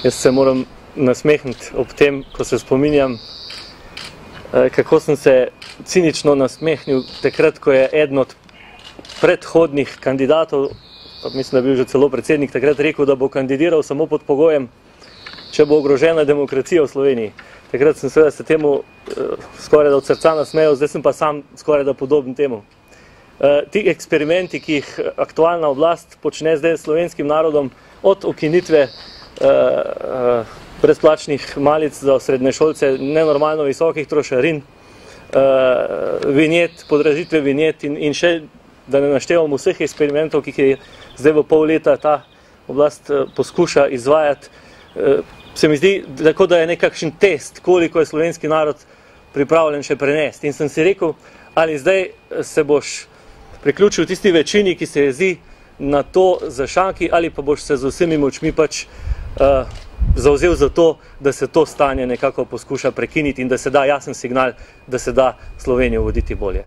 Jaz se moram nasmehniti ob tem, ko se spominjam, kako sem se cinično nasmehnil takrat, ko je eden od predhodnih kandidatov, mislim, da je bil že celo predsednik, takrat rekel, da bo kandidiral samo pod pogojem, če bo ogrožena demokracija v Sloveniji. Takrat sem seveda se temu skoraj da od srca nasmejal, zdaj sem pa sam skoraj da podoben temu. Ti eksperimenti, ki jih aktualna oblast počne zdaj s slovenskim narodom, od ukinitve brezplačnih malic za srednješolce, nenormalno visokih trošarin, vinjet, podražitve vinjet in še, da ne naštevam vseh eksperimentov, ki jih je zdaj v pol leta ta oblast poskuša izvajati, se mi zdi, tako da je nekakšen test, koliko je slovenski narod pripravljen še prenesti. In sem si rekel, ali zdaj se boš priključil tisti večini, ki se jezi na to zašanki, ali pa boš se z vsemi močmi pač zavzel za to, da se to stanje nekako poskuša prekiniti in da se da jasen signal, da se da Slovenijo voditi bolje.